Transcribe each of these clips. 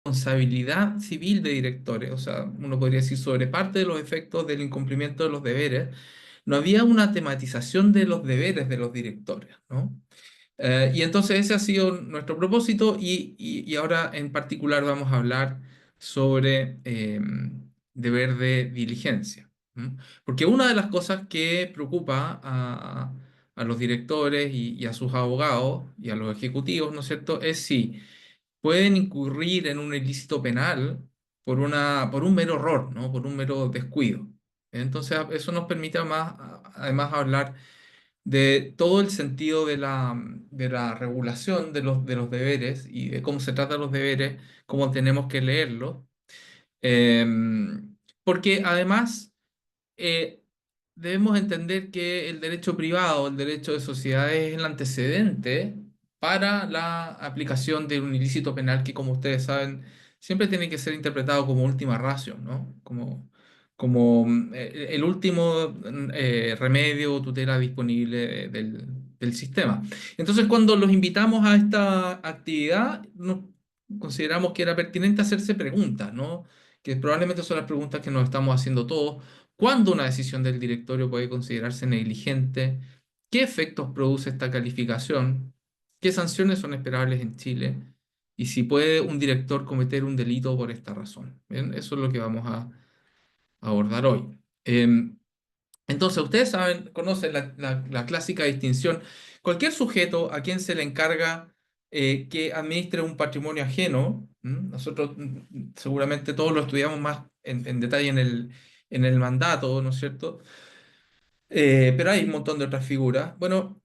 responsabilidad civil de directores, o sea, uno podría decir sobre parte de los efectos del incumplimiento de los deberes, no había una tematización de los deberes de los directores, ¿no? Y entonces ese ha sido nuestro propósito y ahora en particular vamos a hablar sobre deber de diligencia. ¿M? Porque una de las cosas que preocupa a los directores y a sus abogados y a los ejecutivos, ¿no es cierto?, es si pueden incurrir en un ilícito penal por un mero error, ¿no? Por un mero descuido. Entonces, eso nos permite además hablar de todo el sentido de la regulación de los deberes y de cómo se tratan los deberes, cómo tenemos que leerlos. Porque además eh, debemos entender que el derecho privado, el derecho de sociedades es el antecedente para la aplicación de un ilícito penal que, como ustedes saben, siempre tiene que ser interpretado como última ratio, ¿no? Como el último remedio o tutela disponible del sistema. Entonces, cuando los invitamos a esta actividad, consideramos que era pertinente hacerse preguntas, ¿no? Que probablemente son las preguntas que nos estamos haciendo todos. ¿Cuándo una decisión del directorio puede considerarse negligente? ¿Qué efectos produce esta calificación? ¿Qué sanciones son esperables en Chile? Y si puede un director cometer un delito por esta razón. Bien, eso es lo que vamos a abordar hoy. Entonces, ustedes saben, conocen la clásica distinción. Cualquier sujeto a quien se le encarga que administre un patrimonio ajeno, nosotros seguramente todos lo estudiamos más en detalle en el mandato, ¿no es cierto? Pero hay un montón de otras figuras. Bueno,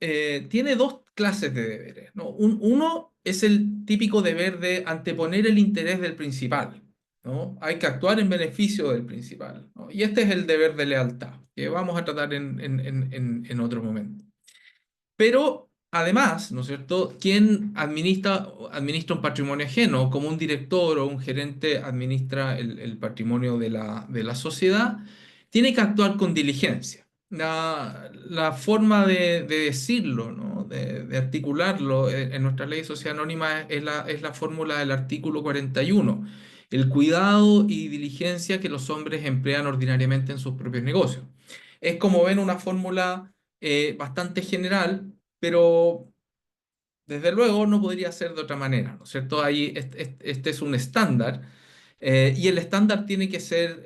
tiene dos clases de deberes, ¿no? Uno es el típico deber de anteponer el interés del principal, ¿no? Hay que actuar en beneficio del principal, ¿no? Y este es el deber de lealtad, que vamos a tratar en otro momento. Pero además, ¿no es cierto? Quien administra un patrimonio ajeno, como un director o un gerente administra el patrimonio de la sociedad, tiene que actuar con diligencia. La forma de decirlo, ¿no? De articularlo en nuestra ley de sociedad anónima es la fórmula del artículo 41. El cuidado y diligencia que los hombres emplean ordinariamente en sus propios negocios. Es como ven una fórmula bastante general, pero desde luego no podría ser de otra manera, ¿no es cierto? Ahí este es un estándar y el estándar tiene que ser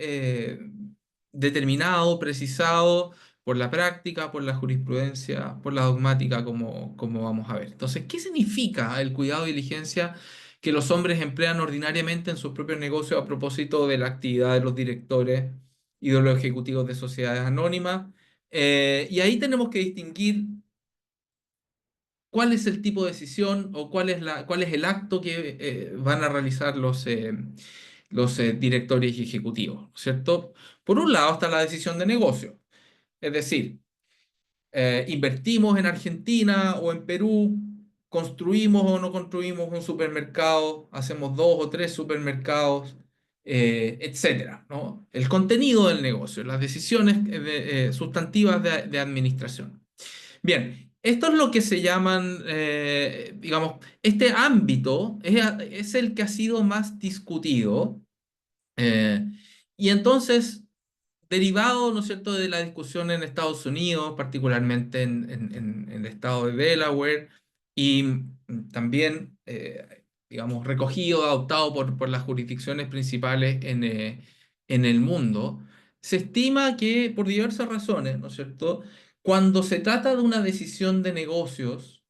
determinado, precisado por la práctica, por la jurisprudencia, por la dogmática, como vamos a ver. Entonces, ¿qué significa el cuidado y diligencia que los hombres emplean ordinariamente en sus propios negocios a propósito de la actividad de los directores y de los ejecutivos de sociedades anónimas? Y ahí tenemos que distinguir cuál es el tipo de decisión o cuál es el acto que van a realizar los directores y ejecutivos, ¿cierto? Por un lado está la decisión de negocio, es decir, invertimos en Argentina o en Perú, construimos o no construimos un supermercado, hacemos dos o tres supermercados, etcétera, ¿no? El contenido del negocio, las decisiones sustantivas de administración. Bien, esto es lo que se llaman, digamos, este ámbito es el que ha sido más discutido. eh, y entonces, derivado, ¿no es cierto?, de la discusión en Estados Unidos, particularmente en el estado de Delaware, y también, digamos, recogido, adoptado por las jurisdicciones principales en el mundo, se estima que por diversas razones, ¿no es cierto?, cuando se trata de una decisión de negocios,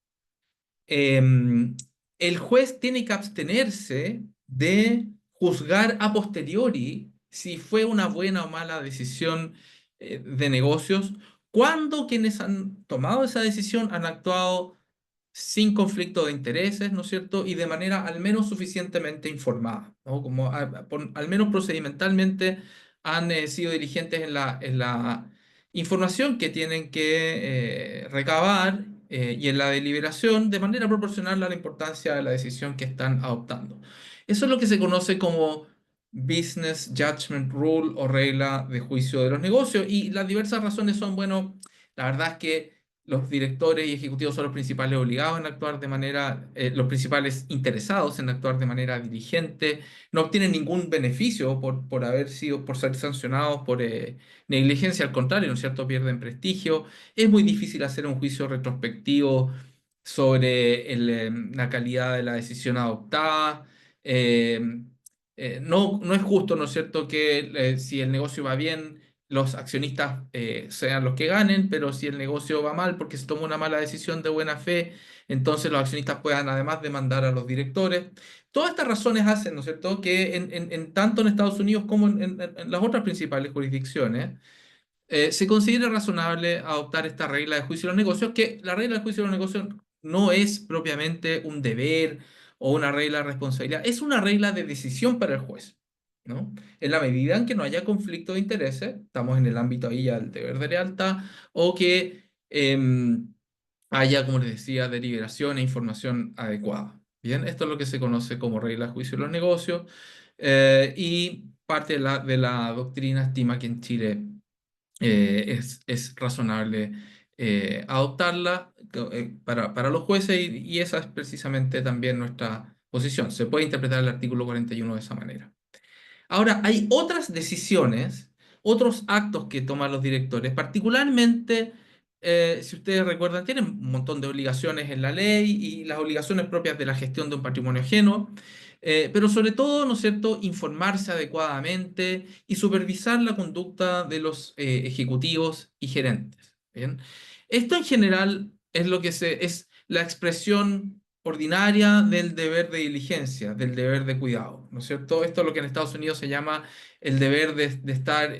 em, el juez tiene que abstenerse de juzgar a posteriori si fue una buena o mala decisión de negocios, cuando quienes han tomado esa decisión han actuado sin conflicto de intereses, ¿no es cierto? Y de manera al menos suficientemente informada, ¿no? Como al menos procedimentalmente han sido diligentes en la información que tienen que recabar y en la deliberación de manera proporcional a la importancia de la decisión que están adoptando. Eso es lo que se conoce como Business Judgment Rule o regla de juicio de los negocios y las diversas razones son, bueno, la verdad es que los directores y ejecutivos son los principales obligados en actuar de manera, los principales interesados en actuar de manera diligente, no obtienen ningún beneficio por haber sido, por ser sancionados por negligencia, al contrario, ¿no es cierto? Pierden prestigio. Es muy difícil hacer un juicio retrospectivo sobre la calidad de la decisión adoptada. Eh, no es justo, ¿no es cierto?, que si el negocio va bien, los accionistas sean los que ganen, pero si el negocio va mal porque se tomó una mala decisión de buena fe, entonces los accionistas puedan además demandar a los directores. Todas estas razones hacen, ¿no es cierto?, que tanto en Estados Unidos como en las otras principales jurisdicciones, se considera razonable adoptar esta regla de juicio de los negocios, que la regla de juicio de los negocios no es propiamente un deber o una regla de responsabilidad, es una regla de decisión para el juez, ¿no? En la medida en que no haya conflicto de intereses, estamos en el ámbito ahí ya del deber de lealtad, o que haya, como les decía, deliberación e información adecuada. Bien, esto es lo que se conoce como regla de juicio de los negocios, y parte de la doctrina estima que en Chile es razonable adoptarla para los jueces y esa es precisamente también nuestra posición. Se puede interpretar el artículo 41 de esa manera. Ahora, hay otras decisiones, otros actos que toman los directores, particularmente, si ustedes recuerdan, tienen un montón de obligaciones en la ley y las obligaciones propias de la gestión de un patrimonio ajeno, pero sobre todo, ¿no es cierto?, informarse adecuadamente y supervisar la conducta de los ejecutivos y gerentes. ¿Bien? Esto en general es lo que es la expresión ordinaria del deber de diligencia, del deber de cuidado, ¿no es cierto? Esto es lo que en Estados Unidos se llama el deber de estar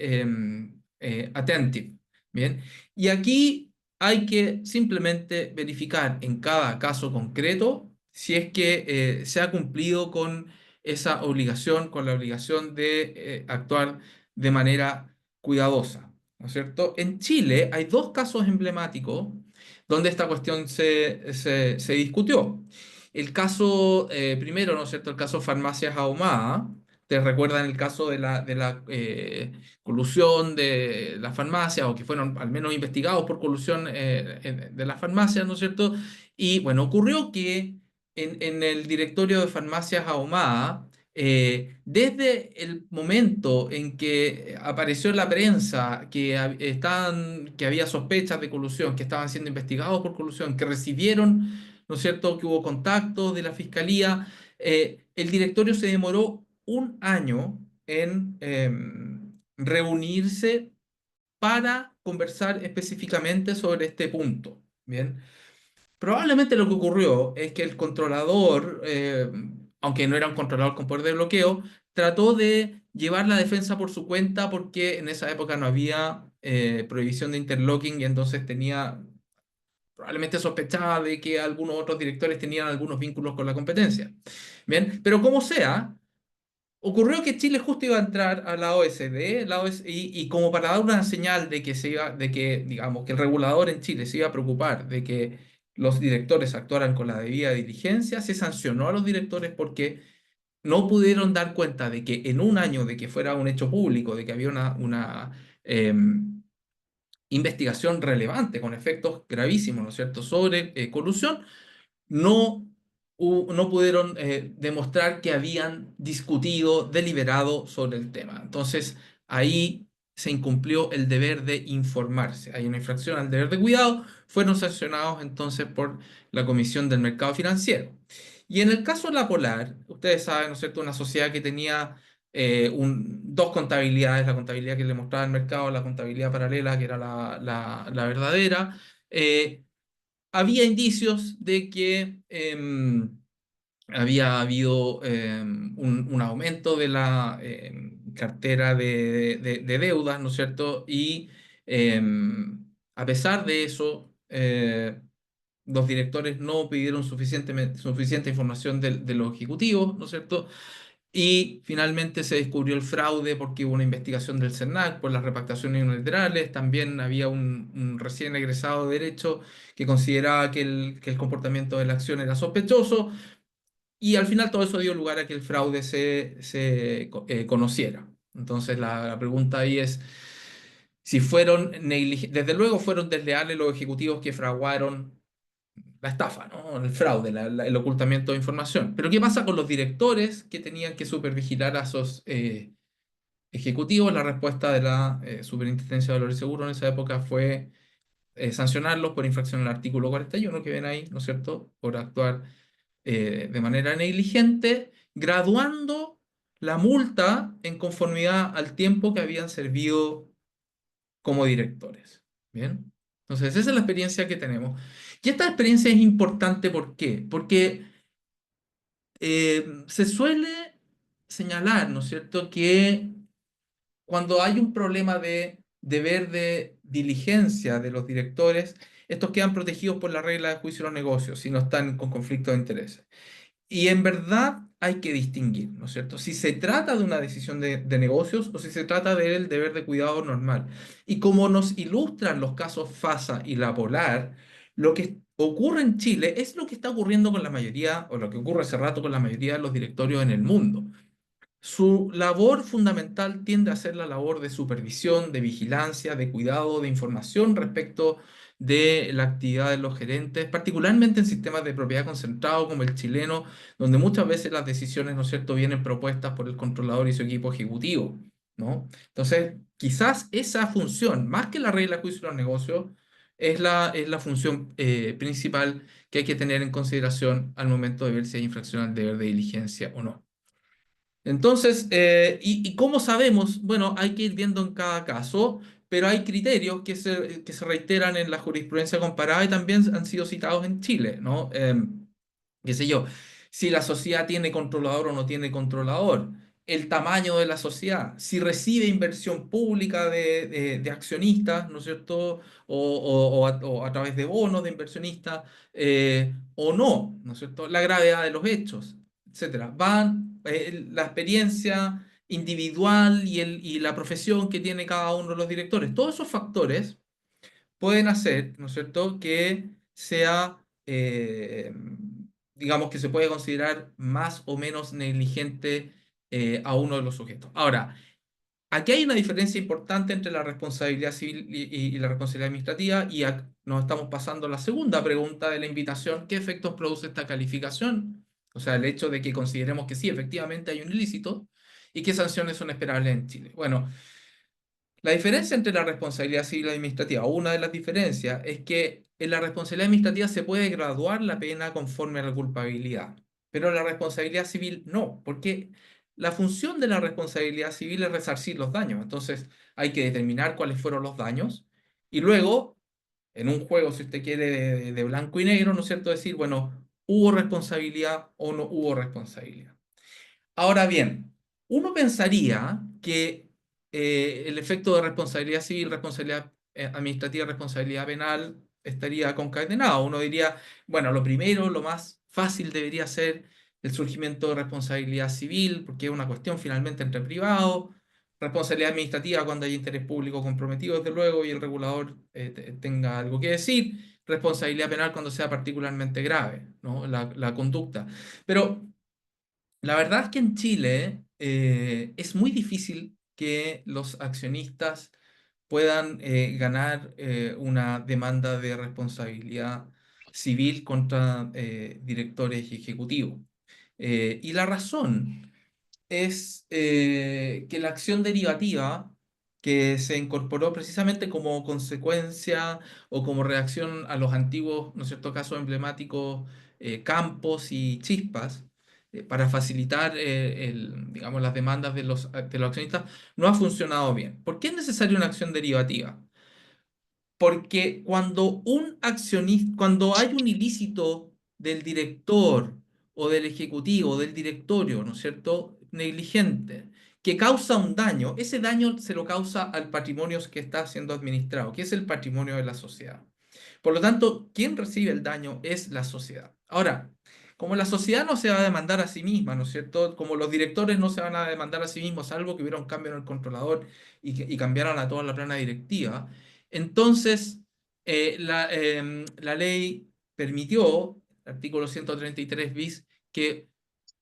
attentive, ¿bien? Y aquí hay que simplemente verificar en cada caso concreto si es que se ha cumplido con esa obligación, con la obligación de actuar de manera cuidadosa, ¿no es cierto? En Chile hay dos casos emblemáticos donde esta cuestión se discutió. El caso primero, ¿no es cierto? El caso Farmacias Ahumada. ¿Te recuerdan el caso de la colusión de las farmacias o que fueron al menos investigados por colusión de las farmacias, ¿no es cierto? Y bueno, ocurrió que en el directorio de Farmacias Ahumada, desde el momento en que apareció en la prensa que había sospechas de colusión, que estaban siendo investigados por colusión, que recibieron, ¿no es cierto?, que hubo contactos de la fiscalía, el directorio se demoró un año en reunirse para conversar específicamente sobre este punto. Bien. Probablemente lo que ocurrió es que el controlador, aunque no era un controlador con poder de bloqueo, trató de llevar la defensa por su cuenta porque en esa época no había prohibición de interlocking y entonces probablemente sospechaba de que algunos otros directores tenían algunos vínculos con la competencia. Bien, pero como sea, ocurrió que Chile justo iba a entrar a la OSD, y como para dar una señal de que digamos, que el regulador en Chile se iba a preocupar de que los directores actuaran con la debida diligencia, se sancionó a los directores porque no pudieron dar cuenta de que en un año de que fuera un hecho público, de que había una investigación relevante con efectos gravísimos, ¿no es cierto?, sobre colusión, no, no pudieron demostrar que habían discutido, deliberado sobre el tema. Entonces, ahí se incumplió el deber de informarse. Hay una infracción al deber de cuidado, fueron sancionados entonces por la Comisión del Mercado Financiero. Y en el caso de la Polar, ustedes saben, ¿no es cierto?, una sociedad que tenía dos contabilidades, la contabilidad que le mostraba el mercado, la contabilidad paralela, que era la verdadera. Había indicios de que había habido un aumento de la cartera de deudas, ¿no es cierto? Y a pesar de eso, los directores no pidieron suficiente información de los ejecutivos, ¿no es cierto? Y finalmente se descubrió el fraude porque hubo una investigación del CERNAC por las repactaciones unilaterales. También había un recién egresado de Derecho que consideraba que el comportamiento de la acción era sospechoso. Y al final todo eso dio lugar a que el fraude se conociera. Entonces la pregunta ahí es, Si fueron desde luego fueron desleales los ejecutivos que fraguaron la estafa, ¿no? El fraude, el ocultamiento de información. Pero ¿qué pasa con los directores que tenían que supervigilar a esos ejecutivos? La respuesta de la Superintendencia de Valores y Seguros en esa época fue sancionarlos por infracción al artículo 41 que ven ahí, ¿no es cierto? Por actuar de manera negligente, graduando la multa en conformidad al tiempo que habían servido como directores. ¿Bien? Entonces, esa es la experiencia que tenemos. Y esta experiencia es importante, ¿por qué? Porque se suele señalar, ¿no es cierto?, que cuando hay un problema de deber de diligencia de los directores, estos quedan protegidos por la regla de juicio de los negocios si no están con conflicto de intereses. Y en verdad hay que distinguir, ¿no es cierto? Si se trata de una decisión de negocios o si se trata del deber de cuidado normal. Y como nos ilustran los casos FASA y La Polar, lo que ocurre en Chile es lo que está ocurriendo con la mayoría, o lo que ocurre hace rato con la mayoría de los directorios en el mundo. Su labor fundamental tiende a ser la labor de supervisión, de vigilancia, de cuidado, de información respecto de la actividad de los gerentes, particularmente en sistemas de propiedad concentrado como el chileno, donde muchas veces las decisiones, ¿no es cierto?, vienen propuestas por el controlador y su equipo ejecutivo, ¿no? Entonces, quizás esa función, más que la regla de juicio de los negocios, es la función principal que hay que tener en consideración al momento de ver si hay infracción al deber de diligencia o no. Entonces, ¿y cómo sabemos? Bueno, hay que ir viendo en cada caso, pero hay criterios que se reiteran en la jurisprudencia comparada y también han sido citados en Chile, ¿no? Qué sé yo, si la sociedad tiene controlador o no tiene controlador, el tamaño de la sociedad, si recibe inversión pública de accionistas, ¿no es cierto? O a través de bonos de inversionistas, o no, ¿no es cierto? La gravedad de los hechos, etcétera. La experiencia individual y la profesión que tiene cada uno de los directores. Todos esos factores pueden hacer, ¿no es cierto?, que sea, digamos, que se puede considerar más o menos negligente a uno de los sujetos. Ahora, aquí hay una diferencia importante entre la responsabilidad civil y la responsabilidad administrativa y nos estamos pasando a la segunda pregunta de la invitación. ¿Qué efectos produce esta calificación? O sea, el hecho de que consideremos que sí, efectivamente hay un ilícito y qué sanciones son esperables en Chile. Bueno, la diferencia entre la responsabilidad civil y administrativa, o una de las diferencias, es que en la responsabilidad administrativa se puede graduar la pena conforme a la culpabilidad, pero en la responsabilidad civil no, porque la función de la responsabilidad civil es resarcir los daños. Entonces hay que determinar cuáles fueron los daños y luego, en un juego, si usted quiere, de blanco y negro, ¿no es cierto?, decir, bueno, ¿hubo responsabilidad o no hubo responsabilidad? Ahora bien, uno pensaría que el efecto de responsabilidad civil, responsabilidad administrativa, responsabilidad penal estaría concatenado. Uno diría, bueno, lo primero, lo más fácil debería ser el surgimiento de responsabilidad civil, porque es una cuestión finalmente entre privados. Responsabilidad administrativa cuando hay interés público comprometido, desde luego, y el regulador tenga algo que decir. Responsabilidad penal cuando sea particularmente grave, ¿no? La conducta. Pero la verdad es que en Chile es muy difícil que los accionistas puedan ganar una demanda de responsabilidad civil contra directores y ejecutivos. Y la razón es que la acción derivativa que se incorporó precisamente como consecuencia o como reacción a los antiguos, ¿no es cierto?, casos emblemáticos, Campos y Chispas, para facilitar digamos, las demandas de los accionistas, no ha funcionado bien. ¿Por qué es necesaria una acción derivativa? Porque cuando hay un ilícito del director o del ejecutivo, o del directorio, ¿no es cierto?, negligente, que causa un daño, ese daño se lo causa al patrimonio que está siendo administrado, que es el patrimonio de la sociedad. Por lo tanto, quien recibe el daño es la sociedad. Ahora, como la sociedad no se va a demandar a sí misma, ¿no es cierto? Como los directores no se van a demandar a sí mismos, salvo que hubiera un cambio en el controlador y cambiaran a toda la plana directiva, entonces la ley permitió, artículo 133 bis, que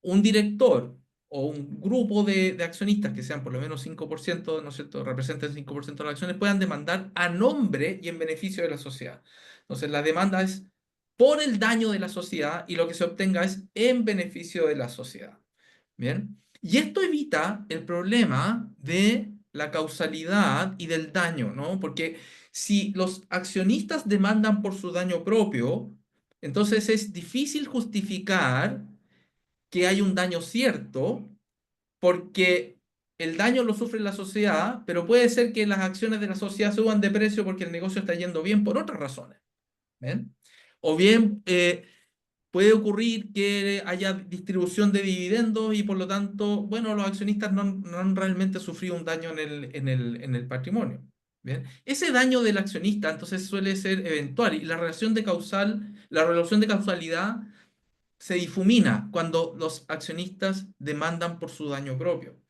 un director o un grupo de accionistas que sean por lo menos 5%, ¿no es cierto?, representen 5% de las acciones, puedan demandar a nombre y en beneficio de la sociedad. Entonces, la demanda es por el daño de la sociedad y lo que se obtenga es en beneficio de la sociedad. Bien. Y esto evita el problema de la causalidad y del daño, ¿no? Porque si los accionistas demandan por su daño propio, entonces es difícil justificar que hay un daño cierto, porque el daño lo sufre la sociedad, pero puede ser que las acciones de la sociedad suban de precio porque el negocio está yendo bien por otras razones. ¿Ven? O bien puede ocurrir que haya distribución de dividendos y por lo tanto, bueno, los accionistas no han realmente sufrido un daño en el patrimonio. ¿Bien? Ese daño del accionista entonces suele ser eventual y la relación de causalidad se difumina cuando los accionistas demandan por su daño propio.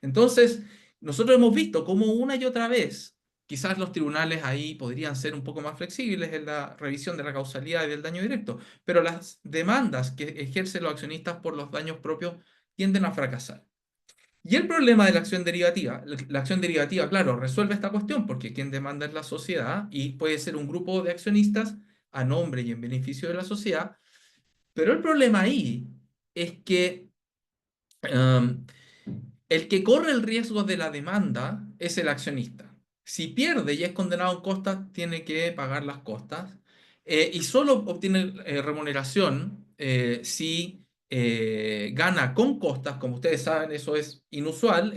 Entonces, nosotros hemos visto cómo una y otra vez, quizás los tribunales ahí podrían ser un poco más flexibles en la revisión de la causalidad y del daño directo, pero las demandas que ejercen los accionistas por los daños propios tienden a fracasar. Y el problema de la acción derivativa, claro, resuelve esta cuestión porque quien demanda es la sociedad y puede ser un grupo de accionistas a nombre y en beneficio de la sociedad, pero el problema ahí es que um, el que corre el riesgo de la demanda es el accionista. Si pierde y es condenado en costas, tiene que pagar las costas y solo obtiene remuneración si gana con costas. Como ustedes saben, eso es inusual.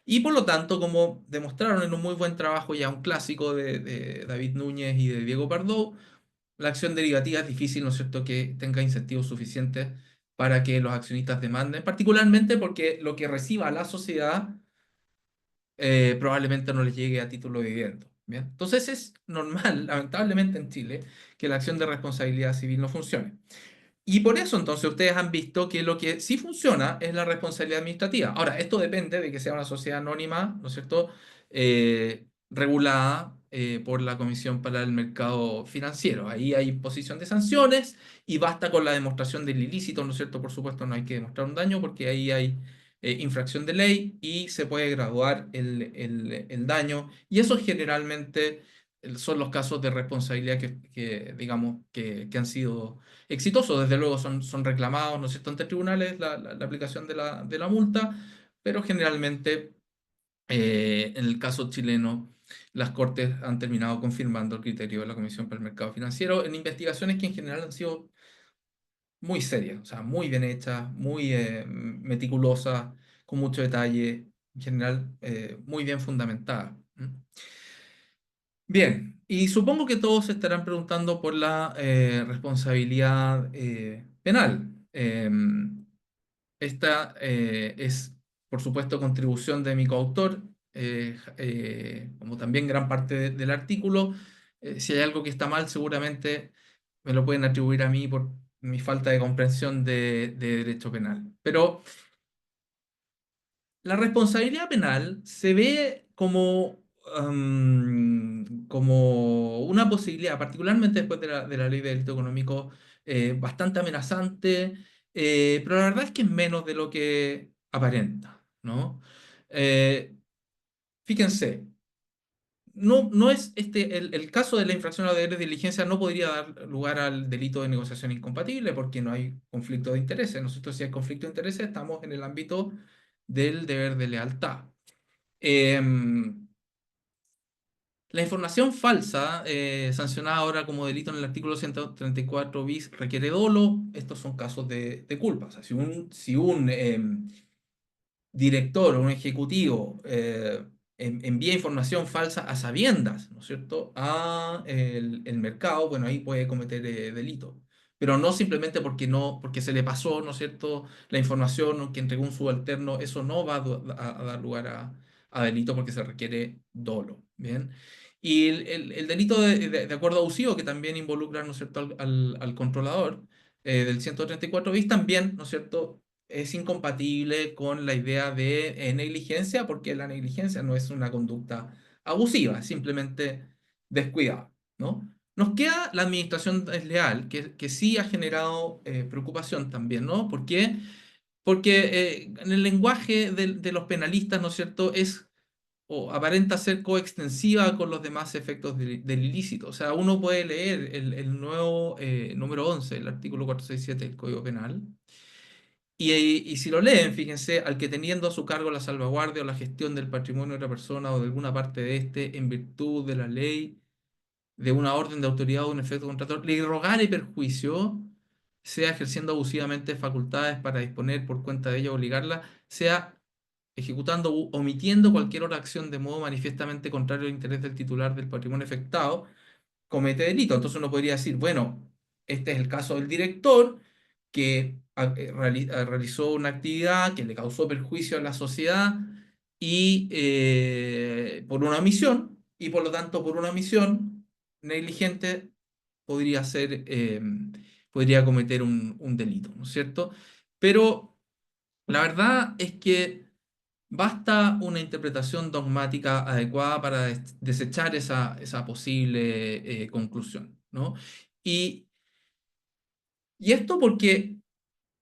Y por lo tanto, como demostraron en un muy buen trabajo ya un clásico de David Núñez y de Diego Pardot, la acción derivativa es difícil, ¿no es cierto?, que tenga incentivos suficientes para que los accionistas demanden, particularmente porque lo que reciba la sociedad probablemente no les llegue a título de dividendo. ¿Bien? Entonces es normal, lamentablemente en Chile, que la acción de responsabilidad civil no funcione. Y por eso entonces ustedes han visto que lo que sí funciona es la responsabilidad administrativa. Ahora, esto depende de que sea una sociedad anónima, ¿no es cierto?, regulada por la Comisión para el Mercado Financiero. Ahí hay imposición de sanciones y basta con la demostración del ilícito, ¿no es cierto? Por supuesto, no hay que demostrar un daño porque ahí hay infracción de ley y se puede graduar el daño. Y eso generalmente son los casos de responsabilidad digamos, que han sido exitosos. Desde luego son reclamados, ¿no es cierto?, ante tribunales la aplicación de la multa, pero generalmente en el caso chileno las Cortes han terminado confirmando el criterio de la Comisión para el Mercado Financiero en investigaciones que en general han sido muy serias, o sea, muy bien hechas, muy meticulosas, con mucho detalle, en general muy bien fundamentadas. ¿Mm? Bien, y supongo que todos se estarán preguntando por la responsabilidad penal. Esta es, por supuesto, contribución de mi coautor, como también gran parte del artículo. Si hay algo que está mal, seguramente me lo pueden atribuir a mí por mi falta de comprensión de derecho penal. Pero la responsabilidad penal se ve como una posibilidad, particularmente después de la ley de delito económico, bastante amenazante, pero la verdad es que es menos de lo que aparenta, ¿no? Eh, Fíjense, no es el caso de la infracción a los deberes de diligencia no podría dar lugar al delito de negociación incompatible porque no hay conflicto de intereses. Nosotros, si hay conflicto de intereses, estamos en el ámbito del deber de lealtad. Em, la información falsa, sancionada ahora como delito en el artículo 134 bis, requiere dolo. Estos son casos de culpa. O sea, si un director o un ejecutivo envía información falsa a sabiendas, ¿no es cierto?, a el mercado, bueno, ahí puede cometer delito. Pero no simplemente porque se le pasó, ¿no es cierto?, la información que entregó un subalterno, eso no va a dar lugar a delito porque se requiere dolo, ¿bien? Y el delito de acuerdo abusivo, que también involucra, ¿no es cierto?, al controlador, del 134 bis, también, ¿no es cierto?, es incompatible con la idea de negligencia, porque la negligencia no es una conducta abusiva, es simplemente descuidada, ¿no? Nos queda la administración desleal, que sí ha generado preocupación también, ¿no? ¿Por qué? porque en el lenguaje de los penalistas, ¿no es cierto?, es o aparenta ser coextensiva con los demás efectos del ilícito. O sea, uno puede leer el nuevo número 11, el artículo 467 del Código Penal, y si lo leen, fíjense, al que teniendo a su cargo la salvaguardia o la gestión del patrimonio de otra persona o de alguna parte de éste, en virtud de la ley, de una orden de autoridad o un efecto contractual, le rogare perjuicio, sea ejerciendo abusivamente facultades para disponer por cuenta de ella o obligarla, sea ejecutando u omitiendo cualquier otra acción de modo manifiestamente contrario al interés del titular del patrimonio afectado, comete delito. Entonces uno podría decir, bueno, este es el caso del director que realizó una actividad que le causó perjuicio a la sociedad y por una omisión, y por lo tanto por una omisión negligente podría ser, podría cometer un delito, ¿no es cierto? Pero la verdad es que basta una interpretación dogmática adecuada para desechar esa posible conclusión, ¿no? Y, y esto porque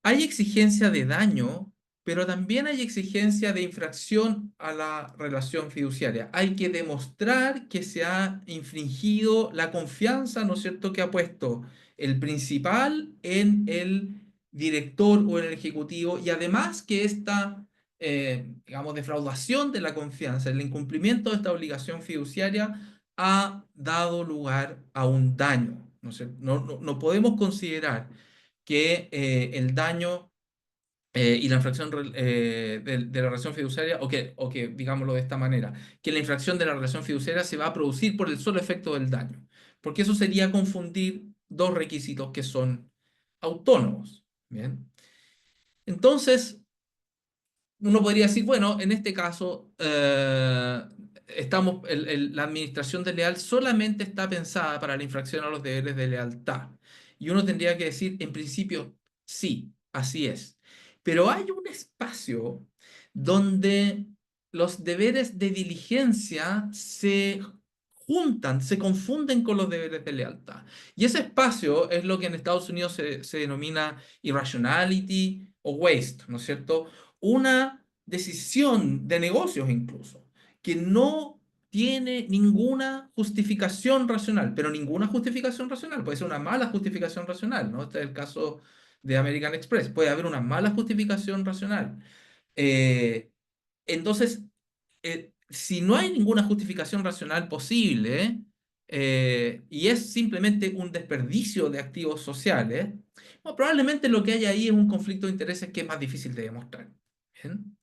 hay exigencia de daño, pero también hay exigencia de infracción a la relación fiduciaria. Hay que demostrar que se ha infringido la confianza, ¿no es cierto?, que ha puesto el principal en el director o en el ejecutivo, y además que esta, digamos, defraudación de la confianza, el incumplimiento de esta obligación fiduciaria ha dado lugar a un daño, ¿no es cierto? No podemos considerar que el daño y la infracción de la relación fiduciaria, o que, digámoslo de esta manera, que la infracción de la relación fiduciaria se va a producir por el solo efecto del daño, porque eso sería confundir dos requisitos que son autónomos. Bien, entonces uno podría decir, bueno, en este caso, la administración desleal solamente está pensada para la infracción a los deberes de lealtad. Y uno tendría que decir, en principio, sí, así es. Pero hay un espacio donde los deberes de diligencia se juntan, se confunden con los deberes de lealtad. Y ese espacio es lo que en Estados Unidos se denomina irrationality o waste, ¿no es cierto? Una decisión de negocios incluso, que no tiene ninguna justificación racional, pero ninguna justificación racional, puede ser una mala justificación racional, ¿no? Este es el caso de American Express, puede haber una mala justificación racional. Eh, entonces, si no hay ninguna justificación racional posible, y es simplemente un desperdicio de activos sociales, bueno, probablemente lo que hay ahí es un conflicto de intereses que es más difícil de demostrar. ¿Bien?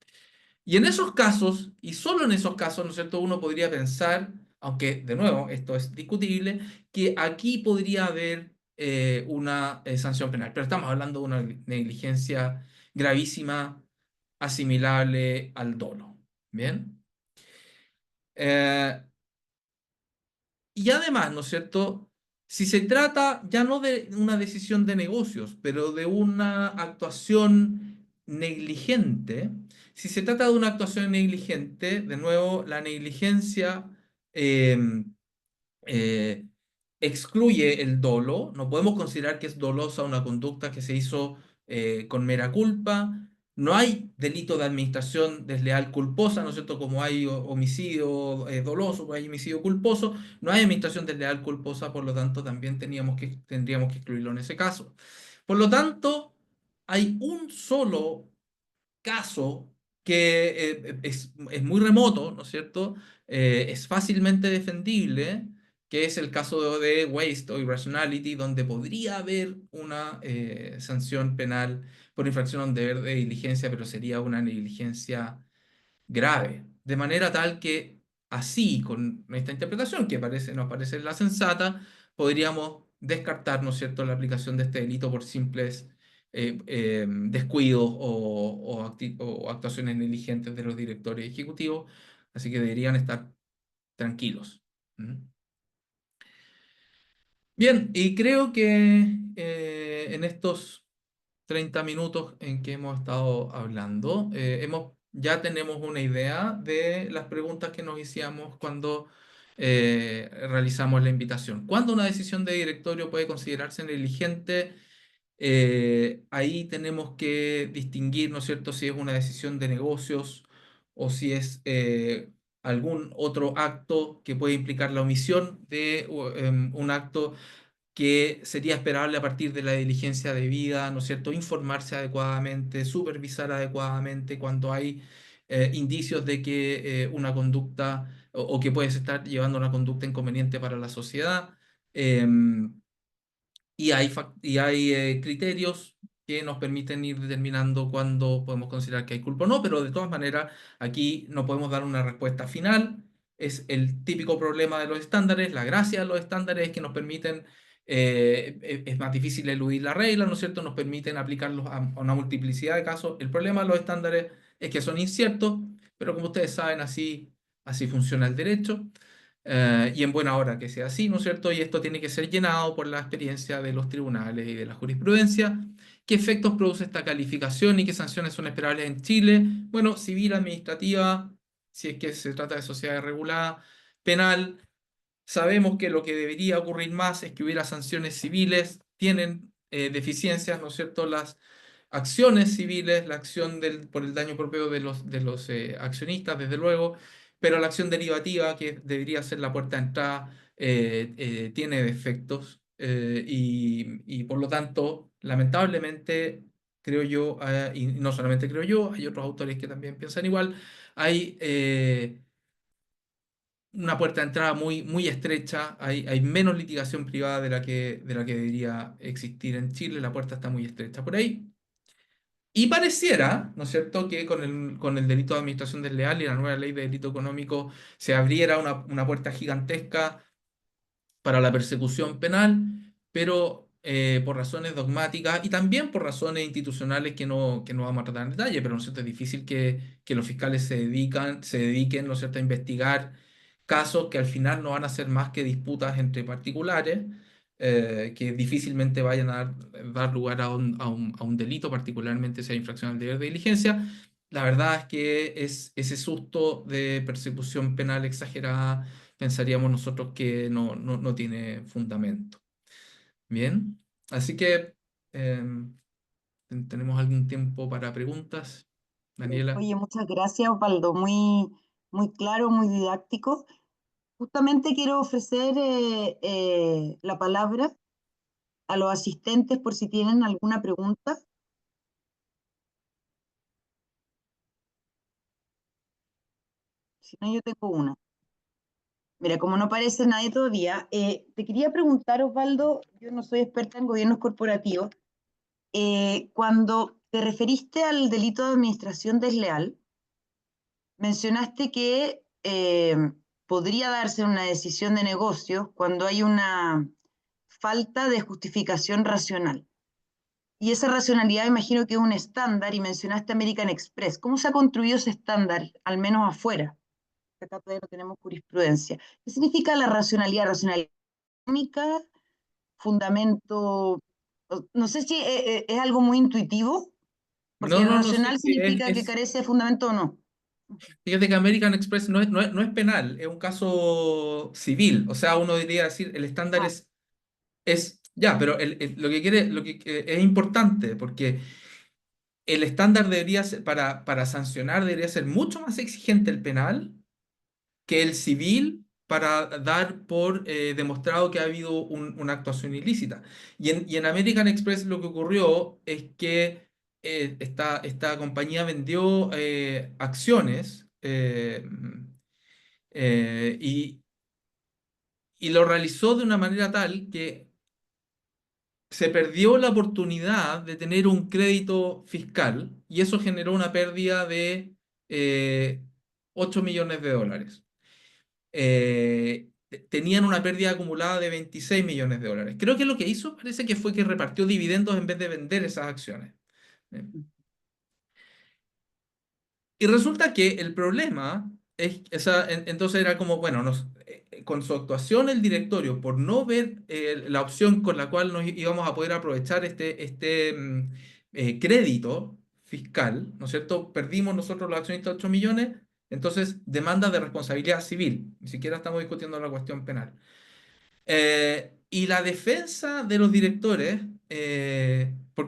Y en esos casos, y solo en esos casos, ¿no es cierto?, uno podría pensar, aunque de nuevo esto es discutible, que aquí podría haber una sanción penal. Pero estamos hablando de una negligencia gravísima, asimilable al dolo. ¿Bien? Eh, y además, ¿no es cierto? Si se trata ya no de una decisión de negocios, pero de una actuación negligente, si se trata de una actuación negligente, de nuevo, la negligencia eh, eh, excluye el dolo. No podemos considerar que es dolosa una conducta que se hizo con mera culpa. No hay delito de administración desleal culposa, ¿no es cierto? Como hay homicidio doloso, como hay homicidio culposo, no hay administración desleal culposa, por lo tanto también tendríamos que excluirlo en ese caso. Por lo tanto, hay un solo caso que es muy remoto, ¿no es cierto? Es fácilmente defendible, que es el caso de waste o irrationality, donde podría haber una sanción penal por infracción a un deber de diligencia, pero sería una negligencia grave, de manera tal que así, con esta interpretación que nos parece la sensata, podríamos descartar, ¿no es cierto?, la aplicación de este delito por simples descuidos o actuaciones negligentes de los directores ejecutivos, así que deberían estar tranquilos. ¿Mm? Bien, y creo que en estos 30 minutos en que hemos estado hablando, ya tenemos una idea de las preguntas que nos hicimos cuando realizamos la invitación. ¿Cuándo una decisión de directorio puede considerarse negligente? Ahí tenemos que distinguir, ¿no es cierto?, si es una decisión de negocios o si es algún otro acto que puede implicar la omisión de un acto que sería esperable a partir de la diligencia debida, ¿no es cierto? Informarse adecuadamente, supervisar adecuadamente cuando hay indicios de que una conducta o que puedes estar llevando una conducta inconveniente para la sociedad. Em, y hay criterios que nos permiten ir determinando cuándo podemos considerar que hay culpa o no, pero de todas maneras aquí no podemos dar una respuesta final. Es el típico problema de los estándares. La gracia de los estándares es que nos permiten, es más difícil eludir la regla, ¿no es cierto? Nos permiten aplicarlos a una multiplicidad de casos. El problema de los estándares es que son inciertos, pero como ustedes saben, así funciona el derecho. Y en buena hora que sea así, ¿no es cierto? Y esto tiene que ser llenado por la experiencia de los tribunales y de la jurisprudencia. ¿Qué efectos produce esta calificación y qué sanciones son esperables en Chile? Bueno, civil, administrativa, si es que se trata de sociedades reguladas, penal. Sabemos que lo que debería ocurrir más es que hubiera sanciones civiles, tienen deficiencias, ¿no es cierto? Las acciones civiles, la acción por el daño propio de los accionistas, desde luego, pero la acción derivativa, que debería ser la puerta de entrada, tiene defectos y por lo tanto, lamentablemente, creo yo, y no solamente creo yo, hay otros autores que también piensan igual, hay una puerta de entrada muy, muy estrecha, hay menos litigación privada de la que debería existir en Chile, la puerta está muy estrecha por ahí. Y pareciera, ¿no es cierto?, que con el delito de administración desleal y la nueva ley de delito económico se abriera una puerta gigantesca para la persecución penal, pero por razones dogmáticas y también por razones institucionales que no vamos a tratar en detalle, pero ¿no es cierto? Es difícil que los fiscales se dediquen, ¿no es cierto?, a investigar casos que al final no van a ser más que disputas entre particulares, que difícilmente vayan a dar lugar a un delito, particularmente si hay infracción al deber de diligencia. La verdad es que es ese susto de persecución penal exagerada pensaríamos nosotros que no tiene fundamento. Bien, así que tenemos algún tiempo para preguntas, Daniela. Oye, muchas gracias, Osvaldo. Muy claro, muy didáctico. Justamente quiero ofrecer la palabra a los asistentes por si tienen alguna pregunta. Si no, yo tengo una. Mira, como no aparece nadie todavía, te quería preguntar, Osvaldo, yo no soy experta en gobiernos corporativos, cuando te referiste al delito de administración desleal, mencionaste que podría darse una decisión de negocio cuando hay una falta de justificación racional. Y esa racionalidad imagino que es un estándar y mencionaste American Express. ¿Cómo se ha construido ese estándar, al menos afuera? Acá todavía no tenemos jurisprudencia. ¿Qué significa la racionalidad? Racionalidad económica, fundamento, no sé si es algo muy intuitivo, No, porque no, no, racional sí, sí, significa que carece de fundamento o no. fíjate que American Express no es penal, es un caso civil. O sea, uno diría decir, el estándar Ah, es ya, pero lo que es importante, porque el estándar debería ser, para sancionar, debería ser mucho más exigente el penal que el civil para dar por demostrado que ha habido una actuación ilícita. Y en American Express lo que ocurrió es que esta compañía vendió acciones y lo realizó de una manera tal que se perdió la oportunidad de tener un crédito fiscal y eso generó una pérdida de eh, 8 millones de dólares. Tenían una pérdida acumulada de 26 millones de dólares. Creo que lo que hizo parece que fue que repartió dividendos en vez de vender esas acciones. Eh, Y resulta que el problema entonces era como, bueno, con su actuación el directorio, por no ver la opción con la cual nos íbamos a poder aprovechar este crédito fiscal, ¿no es cierto? Perdimos nosotros los accionistas 8 millones, entonces demanda de responsabilidad civil, ni siquiera estamos discutiendo la cuestión penal. Y la defensa de los directores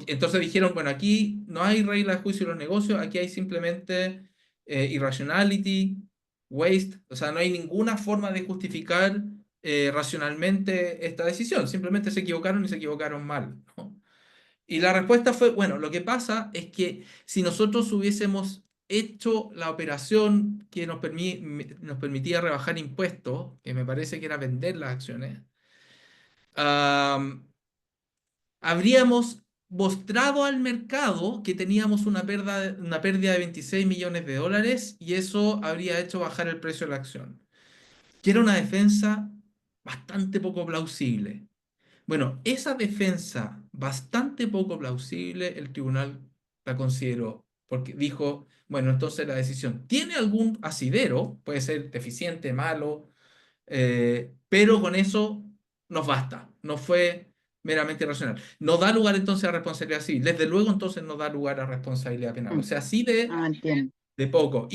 Entonces dijeron, bueno, aquí no hay regla de juicio en los negocios, aquí hay simplemente irrationality, waste, o sea, no hay ninguna forma de justificar racionalmente esta decisión, simplemente se equivocaron y se equivocaron mal, ¿no? Y la respuesta fue, bueno, lo que pasa es que si nosotros hubiésemos hecho la operación que nos permitía rebajar impuestos, que me parece que era vender las acciones, habríamos mostrado al mercado que teníamos una pérdida de 26 millones de dólares y eso habría hecho bajar el precio de la acción, que era una defensa bastante poco plausible. Bueno, esa defensa bastante poco plausible, el tribunal la consideró, porque dijo, bueno, entonces la decisión tiene algún asidero, puede ser deficiente, malo, pero con eso nos basta, no fue meramente irracional. No da lugar entonces a responsabilidad civil, desde luego entonces no da lugar a responsabilidad penal, o Mm. sea, así de, Ah, entiendo. de poco.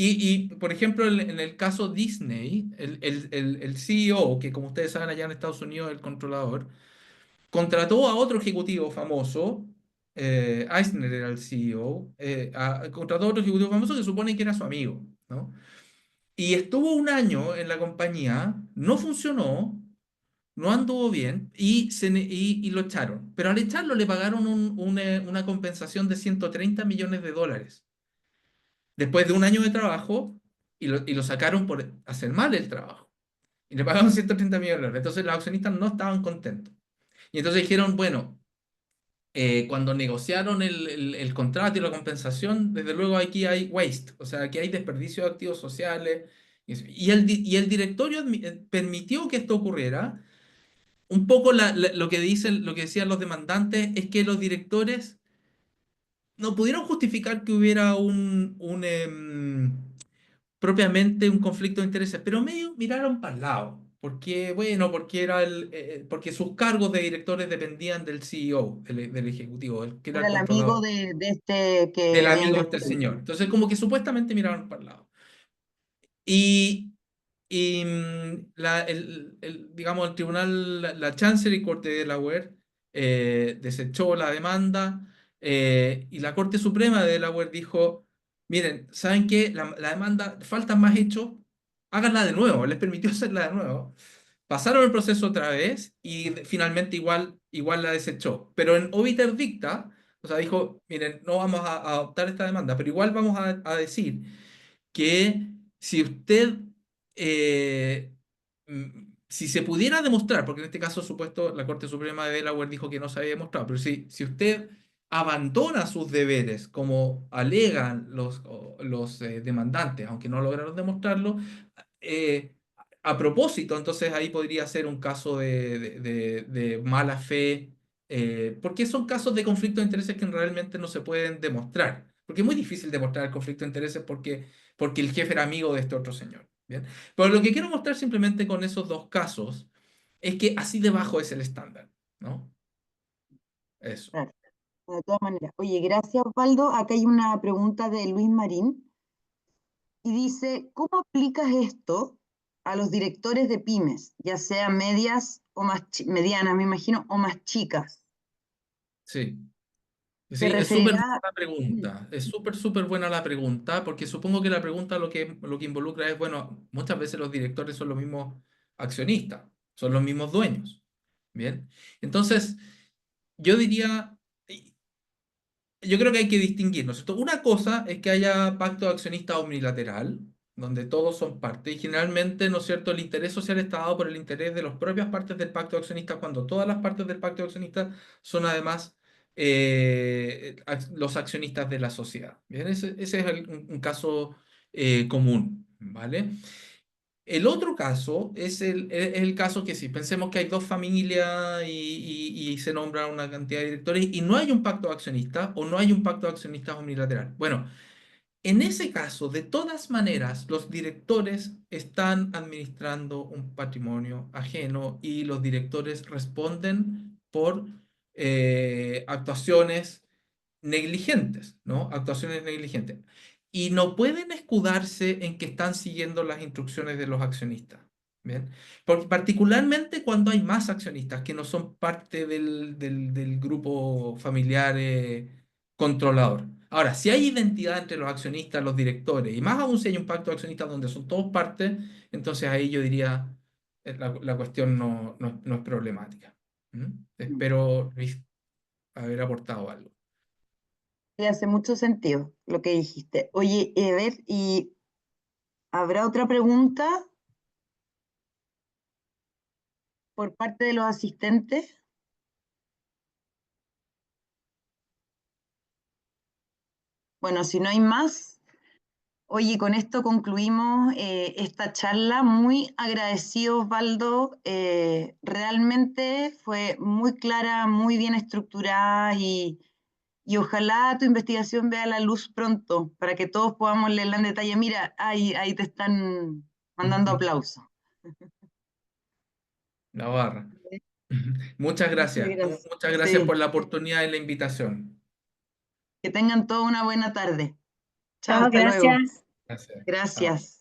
Por ejemplo, en el caso Disney, el CEO, que como ustedes saben allá en Estados Unidos, el controlador, contrató a otro ejecutivo famoso, Eisner era el CEO, contrató a otro ejecutivo famoso que supone que era su amigo, ¿no? Y estuvo un año en la compañía, no funcionó, no anduvo bien y lo echaron. Pero al echarlo le pagaron una compensación de 130 millones de dólares después de un año de trabajo y lo sacaron por hacer mal el trabajo. Y le pagaron 130 millones de dólares. Entonces los accionistas no estaban contentos. Y entonces dijeron, bueno, cuando negociaron el contrato y la compensación, desde luego aquí hay waste, o sea, aquí hay desperdicio de activos sociales. Y el directorio permitió que esto ocurriera. Un poco lo que decían los demandantes es que los directores no pudieron justificar que hubiera propiamente un conflicto de intereses, pero medio miraron para el lado. Porque, bueno, porque sus cargos de directores dependían del CEO, del ejecutivo, que era el Era el amigo controlador, de este que del habían amigo de este despedido. señor. Entonces, como que supuestamente miraron para el lado. Y, digamos, el tribunal, la Chancery Corte de Delaware desechó la demanda y la Corte Suprema de Delaware dijo, miren, ¿saben qué? La demanda, faltan más hechos, háganla de nuevo, les permitió hacerla de nuevo. Pasaron el proceso otra vez y finalmente igual la desechó. Pero en obiter dicta, o sea, dijo, miren, no vamos a adoptar esta demanda, pero igual vamos a decir que si usted, eh, si se pudiera demostrar, porque en este caso supuesto la Corte Suprema de Delaware dijo que no se había demostrado, pero si usted abandona sus deberes como alegan los demandantes, aunque no lograron demostrarlo, eh, a propósito, entonces ahí podría ser un caso de mala fe, porque son casos de conflicto de intereses que realmente no se pueden demostrar, porque es muy difícil demostrar el conflicto de intereses porque el jefe era amigo de este otro señor. ¿Bien? Pero lo que quiero mostrar simplemente con esos dos casos es que así de bajo es el estándar, ¿no? Eso. Claro, de todas maneras. Oye, gracias, Osvaldo. Acá hay una pregunta de Luis Marín y dice, ¿cómo aplicas esto a los directores de pymes, ya sea medias o medianas, me imagino, o más chicas? Sí. Se Sí, es súper buena referirá, la pregunta, es súper buena la pregunta, porque supongo que la pregunta lo que involucra es, bueno, muchas veces los directores son los mismos accionistas, son los mismos dueños, ¿bien? Entonces, yo diría, yo creo que hay que distinguir, ¿no es cierto? Una cosa es que haya pacto de accionista unilateral, donde todos son parte, y generalmente, ¿no es cierto?, el interés social está dado por el interés de las propias partes del pacto de accionistas, cuando todas las partes del pacto de accionistas son además los accionistas de la sociedad. Bien, ese es un caso común, ¿vale? El otro caso es el caso que sí, pensemos que hay dos familias y se nombra una cantidad de directores y no hay un pacto de accionistas o no hay un pacto de accionistas unilateral. Bueno, en ese caso, de todas maneras, los directores están administrando un patrimonio ajeno y los directores responden por actuaciones negligentes, ¿no? Actuaciones negligentes. Y no pueden escudarse en que están siguiendo las instrucciones de los accionistas. Bien. Porque particularmente cuando hay más accionistas que no son parte del grupo familiar controlador. Ahora, si hay identidad entre los accionistas, los directores, y más aún si hay un pacto de accionistas donde son todos parte, entonces ahí yo diría la cuestión no es problemática. ¿Mm? Mm. Espero, Luis, haber aportado algo. Sí, hace mucho sentido lo que dijiste. Oye, Eder, ¿y habrá otra pregunta por parte de los asistentes? Bueno, si no hay más, oye, con esto concluimos esta charla. Muy agradecido, Osvaldo. Realmente fue muy clara, muy bien estructurada y ojalá tu investigación vea la luz pronto para que todos podamos leerla en detalle. Mira, ahí te están mandando aplausos. La barra. Muchas Muchas gracias. gracias. Muchas gracias Sí, por la oportunidad y la invitación. que tengan toda una buena tarde. Chao, Chao, hasta luego. gracias. Gracias. Chao. Gracias.